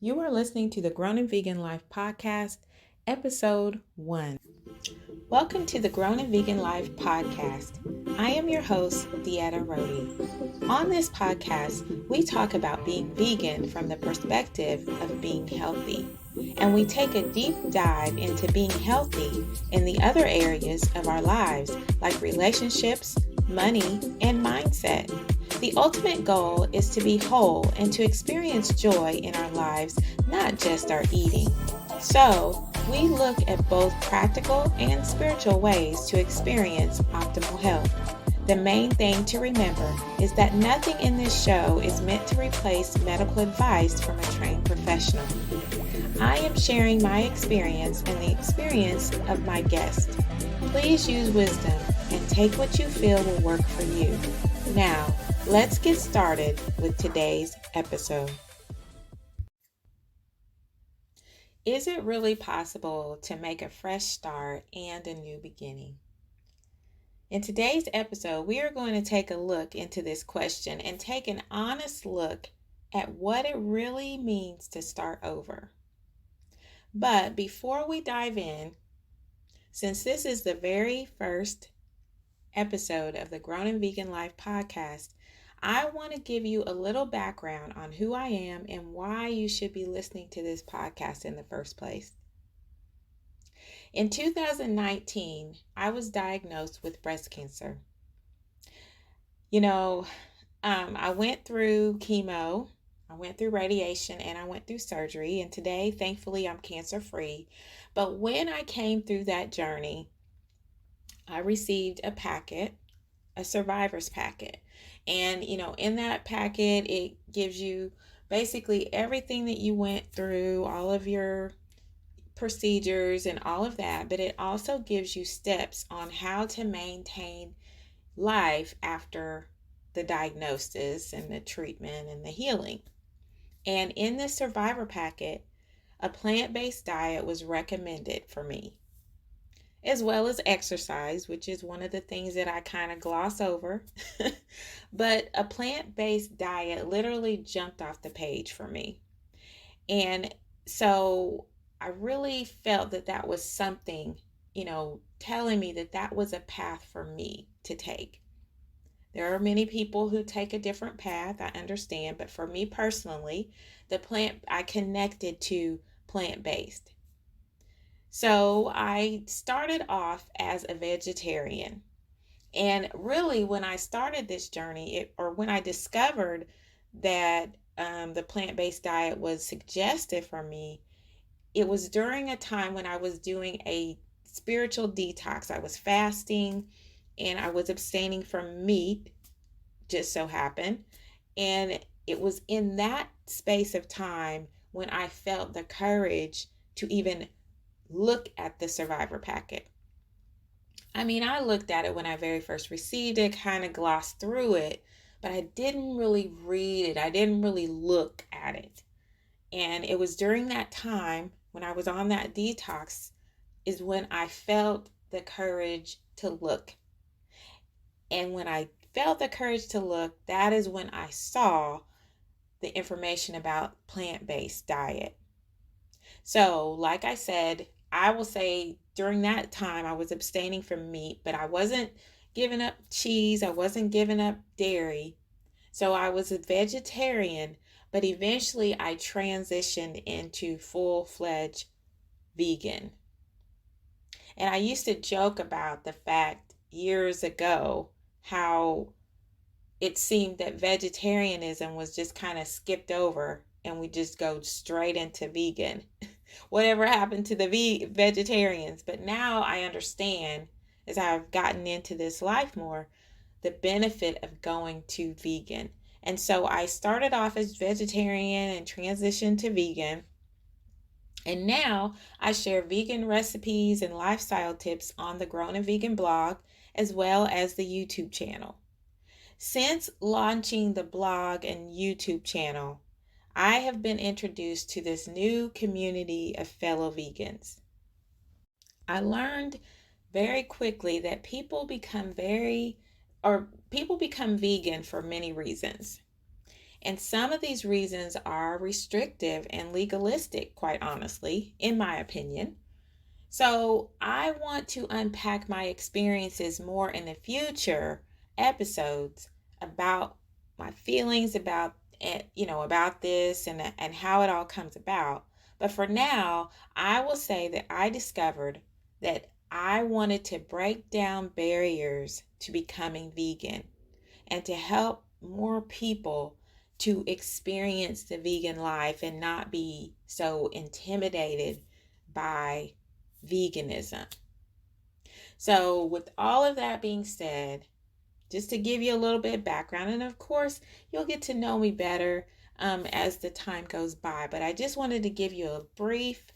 You are listening to the Grown and Vegan Life podcast, episode 1. Welcome to the Grown and Vegan Life podcast. I am your host, Dieta Rodi. On this podcast, we talk about being vegan from the perspective of being healthy. And we take a deep dive into being healthy in the other areas of our lives, like relationships, money, and mindset. The ultimate goal is to be whole and to experience joy in our lives, not just our eating. So, we look at both practical and spiritual ways to experience optimal health. The main thing to remember is that nothing in this show is meant to replace medical advice from a trained professional. I am sharing my experience and the experience of my guest. Please use wisdom and take what you feel will work for you. Now, let's get started with today's episode. Is it really possible to make a fresh start and a new beginning? In today's episode, we are going to take a look into this question and take an honest look at what it really means to start over. But before we dive in, since this is the very first episode of the Grown and Vegan Life podcast, I want to give you a little background on who I am and why you should be listening to this podcast in the first place. In 2019, I was diagnosed with breast cancer. I went through chemo, I went through radiation, and I went through surgery. And today, thankfully, I'm cancer-free. But when I came through that journey, I received a survivor's packet. And, in that packet, it gives you basically everything that you went through, all of your procedures and all of that. But it also gives you steps on how to maintain life after the diagnosis and the treatment and the healing. And in this survivor packet, a plant-based diet was recommended for me, as well as exercise, which is one of the things that I kind of gloss over. But a plant-based diet literally jumped off the page for me. And so I really felt that that was something, telling me that that was a path for me to take. There are many people who take a different path, I understand, but for me personally, I connected to plant-based. So I started off as a vegetarian. And really, when I started this journey, when I discovered that the plant-based diet was suggested for me, it was during a time when I was doing a spiritual detox. I was fasting and I was abstaining from meat, just so happened. And it was in that space of time when I felt the courage to even look at the survivor packet. I looked at it when I very first received it, kind of glossed through it, but I didn't really read it. I didn't really look at it. And it was during that time when I was on that detox is when I felt the courage to look. And when I felt the courage to look, that is when I saw the information about plant-based diet. So, like I said, I will say during that time I was abstaining from meat, but I wasn't giving up cheese. I wasn't giving up dairy. So I was a vegetarian, but eventually I transitioned into full-fledged vegan. And I used to joke about the fact years ago how it seemed that vegetarianism was just kind of skipped over and we just go straight into vegan. Whatever happened to the vegetarians? But now I understand, as I've gotten into this life more, the benefit of going to vegan. And so I started off as vegetarian and transitioned to vegan. And now I share vegan recipes and lifestyle tips on the Grown and Vegan blog, as well as the YouTube channel. Since launching the blog and YouTube channel, I have been introduced to this new community of fellow vegans. I learned very quickly that people become vegan for many reasons. And some of these reasons are restrictive and legalistic, quite honestly, in my opinion. So I want to unpack my experiences more in the future episodes about my feelings about it, about this and how it all comes about. But for now, I will say that I discovered that I wanted to break down barriers to becoming vegan and to help more people to experience the vegan life and not be so intimidated by veganism. So, with all of that being said, just to give you a little bit of background, and of course, you'll get to know me better as the time goes by, but I just wanted to give you a brief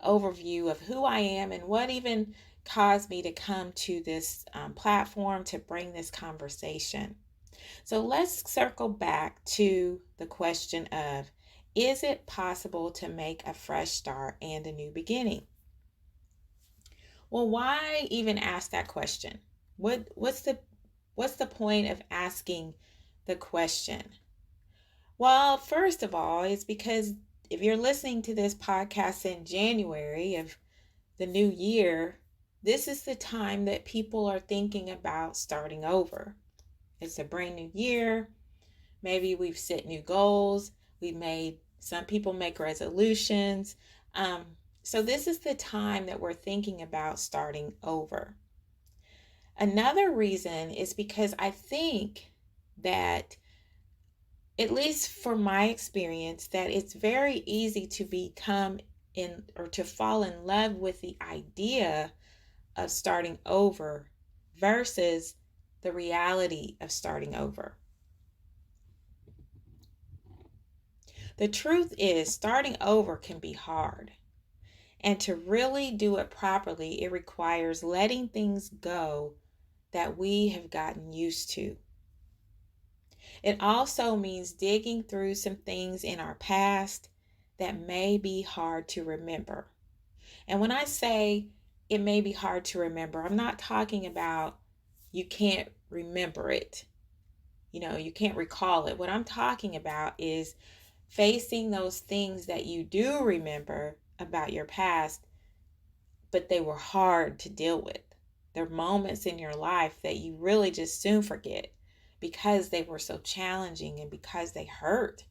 overview of who I am and what even caused me to come to this platform to bring this conversation. So let's circle back to the question of, is it possible to make a fresh start and a new beginning? Well, why even ask that question? What's the point of asking the question? Well, first of all, it's because if you're listening to this podcast in January of the new year, this is the time that people are thinking about starting over. It's a brand new year. Maybe we've set new goals. Some people make resolutions. So this is the time that we're thinking about starting over. Another reason is because I think that, at least for my experience, that it's very easy to become in or to fall in love with the idea of starting over versus the reality of starting over. The truth is, starting over can be hard. And to really do it properly, it requires letting things go that we have gotten used to. It also means digging through some things in our past that may be hard to remember. And when I say it may be hard to remember, I'm not talking about you can't remember it. You can't recall it. What I'm talking about is facing those things that you do remember about your past, but they were hard to deal with. There are moments in your life that you really just soon forget because they were so challenging and because they hurt.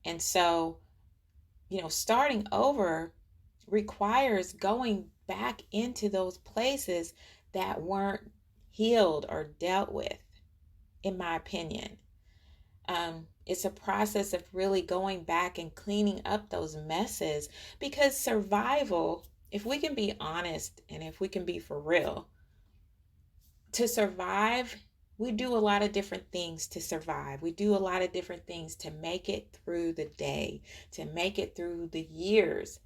And so, starting over requires going back into those places that weren't healed or dealt with, in my opinion. It's a process of really going back and cleaning up those messes, because survival, if we can be honest and if we can be for real, to survive, we do a lot of different things to survive. We do a lot of different things to make it through the day, to make it through the years.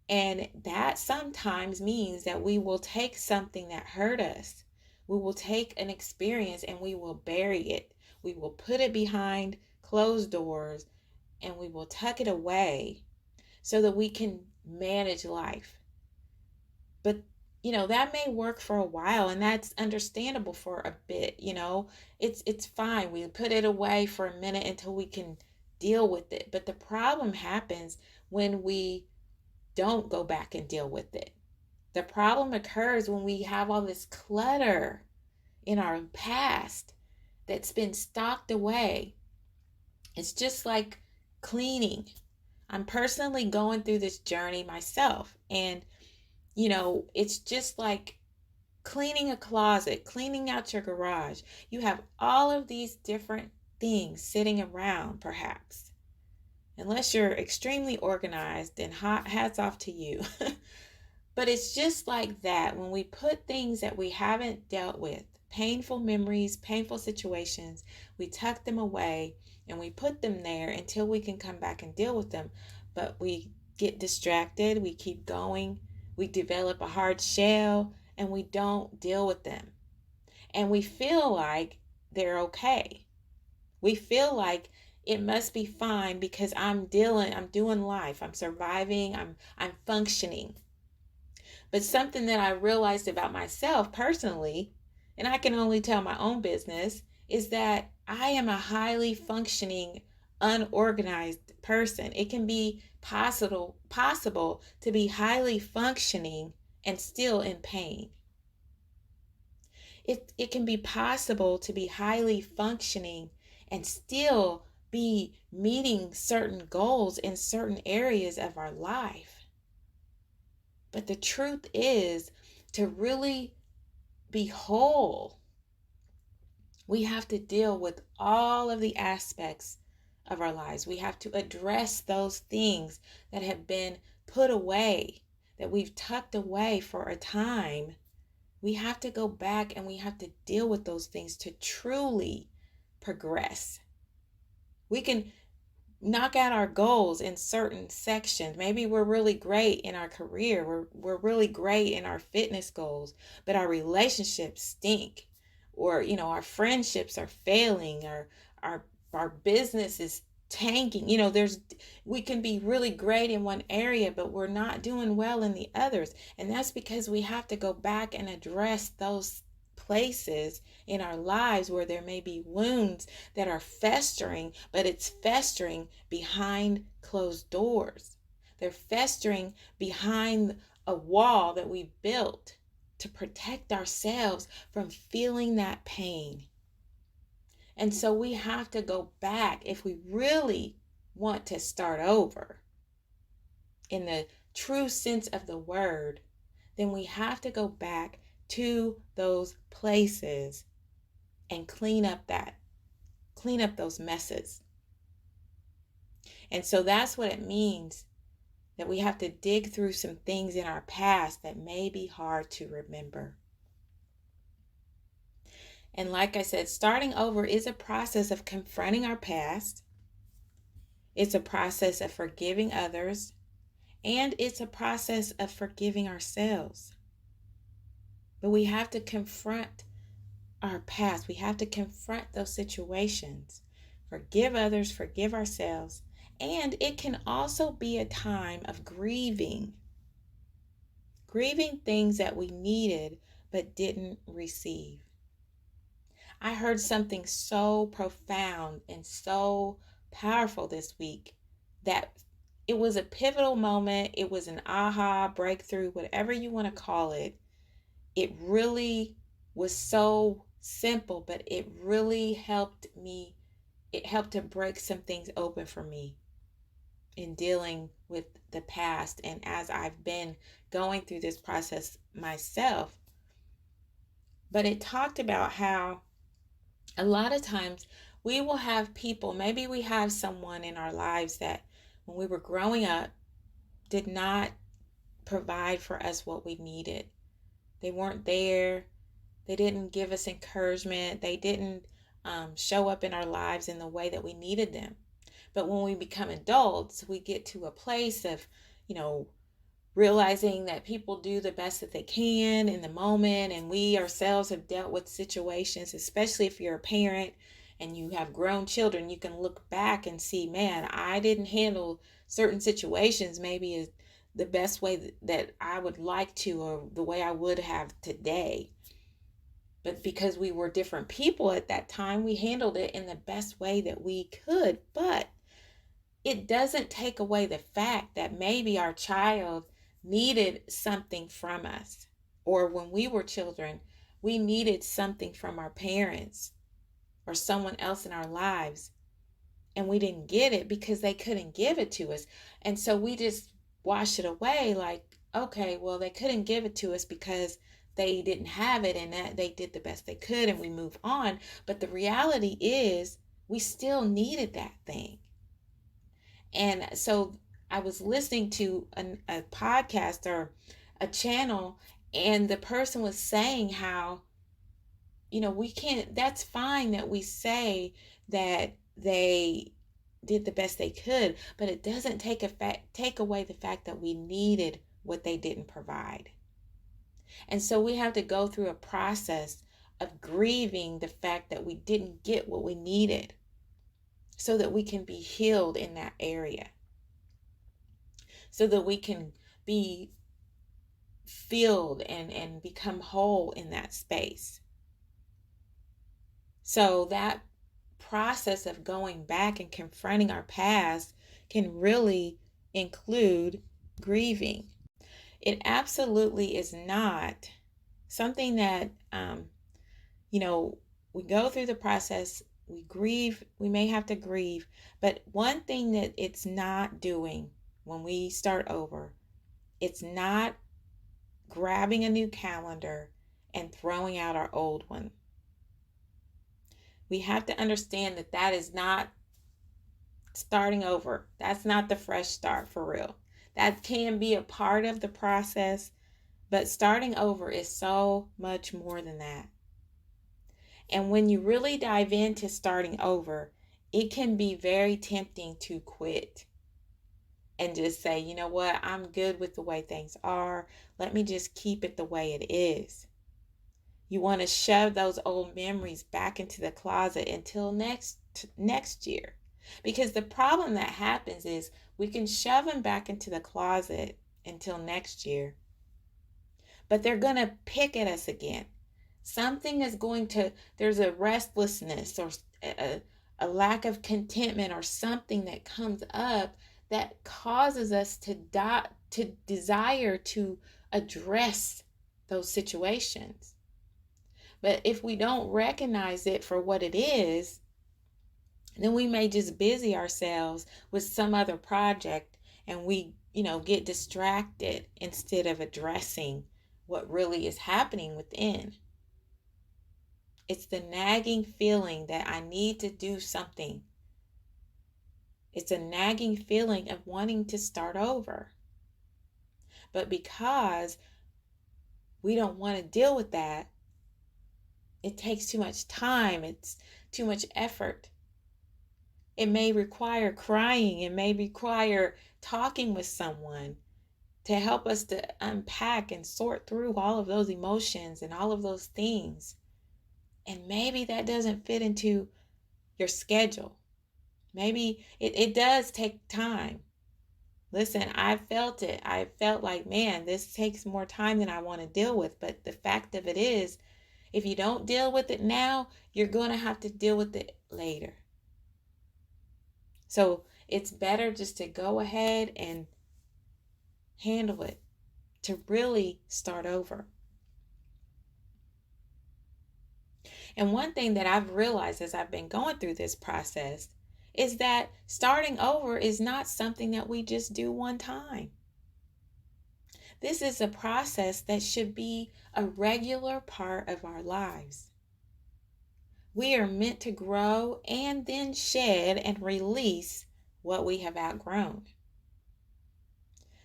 And that sometimes means that we will take something that hurt us. We will take an experience and we will bury it. We will put it behind closed doors and we will tuck it away so that we can manage life. But that may work for a while, and that's understandable for a bit. It's fine. We put it away for a minute until we can deal with it. But the problem happens when we don't go back and deal with it. The problem occurs when we have all this clutter in our past that's been stocked away. It's just like cleaning. I'm personally going through this journey myself, and it's just like cleaning a closet, cleaning out your garage. You have all of these different things sitting around, perhaps. Unless you're extremely organized, then hats off to you. But it's just like that when we put things that we haven't dealt with, painful memories, painful situations, we tuck them away and we put them there until we can come back and deal with them. But we get distracted, we keep going, we develop a hard shell, and we don't deal with them. And we feel like they're okay. We feel like it must be fine because I'm doing life, I'm surviving, I'm functioning. But something that I realized about myself personally, and I can only tell my own business, is that I am a highly functioning unorganized person. It can be possible to be highly functioning and still in pain. It can be possible to be highly functioning and still be meeting certain goals in certain areas of our life. But the truth is, to really be whole, we have to deal with all of the aspects of our lives. We have to address those things that have been put away, that we've tucked away for a time. We have to go back and we have to deal with those things to truly progress. We can knock out our goals in certain sections. Maybe we're really great in our career. We're really great in our fitness goals, but our relationships stink. Or, our friendships are failing, or our business is tanking. We can be really great in one area, but we're not doing well in the others. And that's because we have to go back and address those places in our lives where there may be wounds that are festering, but it's festering behind closed doors. They're festering behind a wall that we built to protect ourselves from feeling that pain. And so we have to go back if we really want to start over in the true sense of the word. Then we have to go back to those places and clean up those messes. And so that's what it means, that we have to dig through some things in our past that may be hard to remember. And like I said, starting over is a process of confronting our past. It's a process of forgiving others, and it's a process of forgiving ourselves. But we have to confront our past. We have to confront those situations. Forgive others, forgive ourselves. And it can also be a time of grieving things that we needed but didn't receive. I heard something so profound and so powerful this week that it was a pivotal moment. It was an aha, breakthrough, whatever you want to call it. It really was so simple, but it really helped me. It helped to break some things open for me in dealing with the past. And as I've been going through this process myself, but it talked about how a lot of times we will have people, maybe we have someone in our lives that when we were growing up did not provide for us what we needed. They weren't there. They didn't give us encouragement. They didn't show up in our lives in the way that we needed them. But when we become adults, we get to a place of, realizing that people do the best that they can in the moment. And we ourselves have dealt with situations, especially if you're a parent and you have grown children, you can look back and see, man, I didn't handle certain situations maybe the best way that I would like to, or the way I would have today. But because we were different people at that time, we handled it in the best way that we could. But it doesn't take away the fact that maybe our child needed something from us. Or when we were children, we needed something from our parents or someone else in our lives. And we didn't get it because they couldn't give it to us. And so we just wash it away like, okay, well, they couldn't give it to us because they didn't have it, and that they did the best they could, and we move on. But the reality is we still needed that thing. And so I was listening to a podcast or a channel, and the person was saying how, we can't, that's fine that we say that they did the best they could, but it doesn't take away the fact that we needed what they didn't provide. And so we have to go through a process of grieving the fact that we didn't get what we needed so that we can be healed in that area, so that we can be filled and become whole in that space. So that process of going back and confronting our past can really include grieving. It absolutely is not something that, you know, we go through the process, we grieve, we may have to grieve, but one thing that it's not doing when we start over, it's not grabbing a new calendar and throwing out our old one. We have to understand that that is not starting over. That's not the fresh start for real. That can be a part of the process, but starting over is so much more than that. And when you really dive into starting over, it can be very tempting to quit and just say, you know what, I'm good with the way things are. Let me just keep it the way it is. You want to shove those old memories back into the closet until next year. Because the problem that happens is we can shove them back into the closet until next year, but they're going to pick at us again. Something is going to, there's a restlessness or a lack of contentment or something that comes up that causes us to desire to address those situations. But if we don't recognize it for what it is, then we may just busy ourselves with some other project and we, get distracted instead of addressing what really is happening within. It's the nagging feeling that I need to do something. It's a nagging feeling of wanting to start over. But because we don't want to deal with that, it takes too much time. It's too much effort. It may require crying. It may require talking with someone to help us to unpack and sort through all of those emotions and all of those things. And maybe that doesn't fit into your schedule. Maybe it does take time. Listen, I felt it. I felt like, man, this takes more time than I want to deal with. But the fact of it is, if you don't deal with it now, you're going to have to deal with it later. So it's better just to go ahead and handle it, to really start over. And one thing that I've realized as I've been going through this process is that starting over is not something that we just do one time. This is a process that should be a regular part of our lives. We are meant to grow and then shed and release what we have outgrown.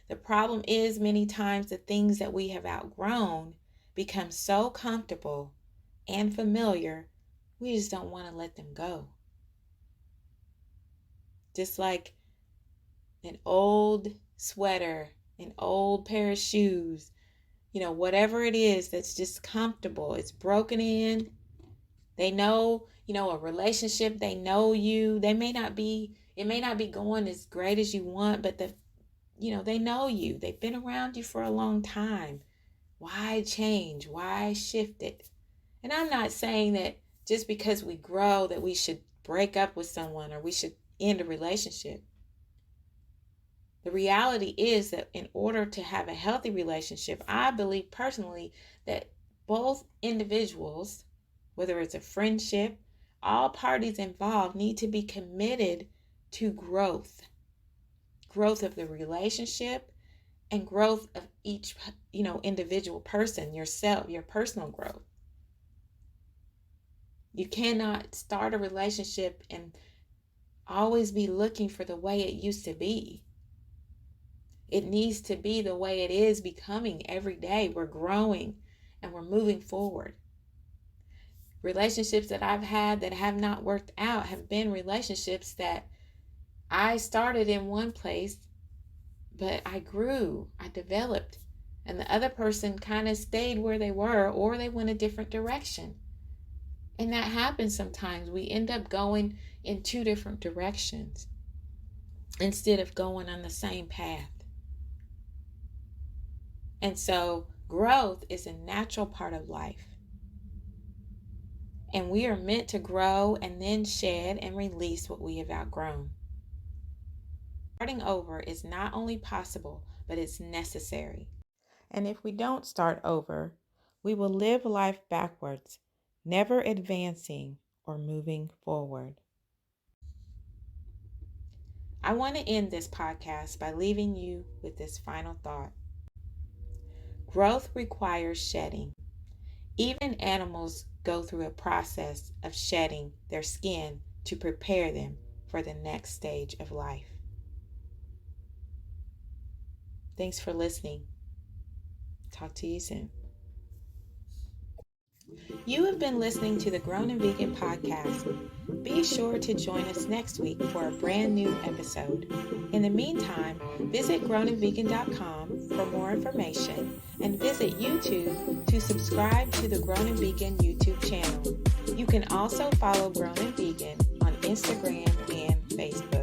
The problem is many times the things that we have outgrown become so comfortable and familiar, we just don't want to let them go. Just like an old sweater, an old pair of shoes, whatever it is that's just comfortable, it's broken in. They know, a relationship, they know you. It may not be going as great as you want, but they know you. They've been around you for a long time. Why change? Why shift it? And I'm not saying that just because we grow that we should break up with someone or we should end a relationship. The reality is that in order to have a healthy relationship, I believe personally that both individuals, whether it's a friendship, all parties involved need to be committed to growth of the relationship and growth of each, individual person, yourself, your personal growth. You cannot start a relationship and always be looking for the way it used to be. It needs to be the way it is becoming every day. We're growing and we're moving forward. Relationships that I've had that have not worked out have been relationships that I started in one place, but I grew, I developed, and the other person kind of stayed where they were or they went a different direction. And that happens sometimes. We end up going in two different directions instead of going on the same path. And so growth is a natural part of life. And we are meant to grow and then shed and release what we have outgrown. Starting over is not only possible, but it's necessary. And if we don't start over, we will live life backwards, never advancing or moving forward. I want to end this podcast by leaving you with this final thought. Growth requires shedding. Even animals go through a process of shedding their skin to prepare them for the next stage of life. Thanks for listening. Talk to you soon. You have been listening to the Grown and Vegan podcast. Be sure to join us next week for a brand new episode. In the meantime, visit grownandvegan.com for more information and visit YouTube to subscribe to the Grown and Vegan YouTube channel. You can also follow Grown and Vegan on Instagram and Facebook.